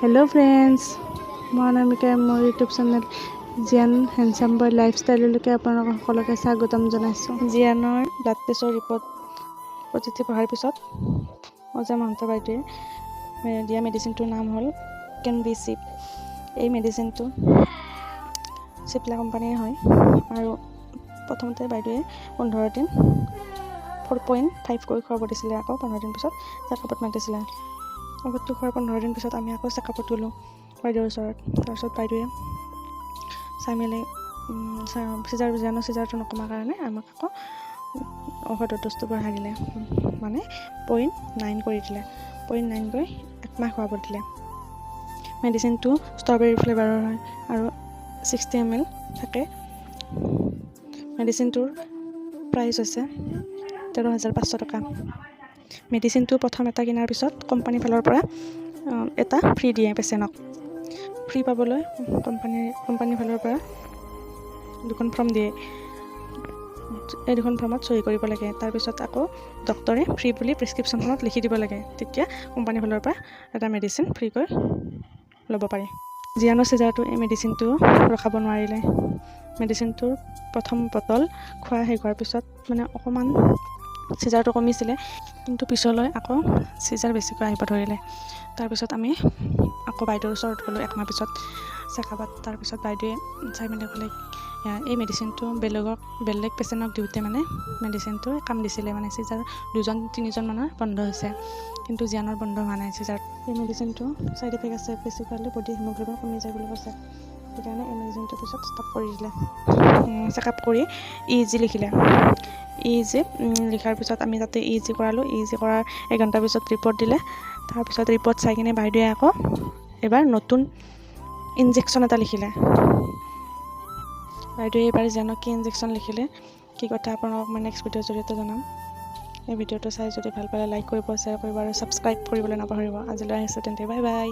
Hello friends मैं अनामिका मोर YouTube channel जियान handsome boy लाइफस्टाइलলৈকে আপোনালোক সকলোকে স্বাগতম জনাইছোঁ। জিয়ানৰ ব্লাড টেষ্টৰ ৰিপৰ্ট পজিটিভ অহাৰ পিছত অজা মহন্ত বাইদেৱে দিয়া মেডিচিনটোৰ নাম হ'ল কেনবিচিপ। এই মেডিচিনটো চিপলা কোম্পানীৰ হয় আৰু প্ৰথমতে বাইদেৱে 15 দিন 4.5 কৰি খুৱাব দিছিলে। আকৌ 15 দিন পিছত চেকআপত মাতিছিলে। ঔষধটো খোৱাৰ 15 দিন পিছত আমি আকৌ চেকআপত গ'লোঁ বাইদেউৰ ওচৰত। তাৰপিছত বাইদেৱে চাই মেলি চিজাৰটো নকমাৰ কাৰণে আমাক আকৌ ঔষধৰ ড'জটো বঢ়াই দিলে, মানে 0.9 কৰি দিলে। 0.9 কৰি 1 মাহ খুৱাব দিলে। মেডিচিনটো ষ্ট্ৰবেৰী ফ্লেভাৰৰ হয় আৰু 60 ml থাকে। মেডিচিনটোৰ প্ৰাইচ হৈছে 13,500 টকা। মেডিচিনটো প্ৰথম এটা কিনাৰ পিছত কোম্পানীৰ ফালৰ পৰা এটা ফ্ৰী দিয়ে পেচেণ্টক। ফ্ৰী পাবলৈ কোম্পানীৰ ফালৰ পৰা দুখন ফৰ্ম দিয়ে। এই দুখন ফৰ্মত চহী কৰিব লাগে। তাৰপিছত আকৌ ডক্তৰে ফ্ৰী বুলি প্ৰেছক্ৰিপশ্যনখনত লিখি দিব লাগে। তেতিয়া কোম্পানীৰ ফালৰ পৰা এটা মেডিচিন ফ্ৰীকৈ ল'ব পাৰে। জিয়ানৰ চিজাৰটো এই মেডিচিনটো ৰখাব নোৱাৰিলে। মেডিচিনটোৰ প্ৰথম বটল খোৱা শেষ হোৱাৰ পিছত মানে অকণমান চিজাৰটো কমিছিলে, কিন্তু পিছলৈ আকৌ চিজাৰ বেছিকৈ আহিব ধৰিলে। তাৰপিছত আমি আকৌ বাইদেউৰ ওচৰত গ'লোঁ 1 মাহ পিছত চেকআপত। তাৰপিছত বাইদেৱে চাই মেলি ক'লে এই মেডিচিনটো বেলেগ পেচেণ্টক দিওঁতে মানে মেডিচিনটোৱে কাম দিছিলে, মানে চিজাৰ 2-3জন মানৰ বন্ধ হৈছে, কিন্তু জিয়ানৰ বন্ধ হোৱা নাই চিজাৰ। এই মেডিচিনটো ছাইড এফেক্ট আছে, বেছি খোৱালে বডি হিমোগ্ল'বিন কমি যায় বুলি কৈছে। সেইকাৰণে এই মেডিচিনটো পিছত ষ্টপ কৰি দিলে। চেকআপ কৰি EEG লিখিলে। EEG লিখাৰ পিছত আমি তাতে EEG কৰালোঁ। EEG কৰাৰ 1 ঘণ্টাৰ পিছত ৰিপৰ্ট দিলে। তাৰপিছত ৰিপৰ্ট চাই কিনে বাইদেৱে আকৌ এবাৰ নতুন ইনজেকশ্যন এটা লিখিলে। বাইদেৱে এইবাৰ জানো কি ইনজেকশ্যন লিখিলে, কি কথা আপোনালোকক মই নেক্সট ভিডিঅ'ৰ জৰিয়তে জনাম। এই ভিডিঅ'টো চাই যদি ভাল পালে লাইক কৰিব, শ্বেয়াৰ কৰিব আৰু ছাবস্ক্ৰাইব কৰিবলৈ নাপাহৰিব। আজিলৈ আহিছোঁ তেন্তে, বাই বাই।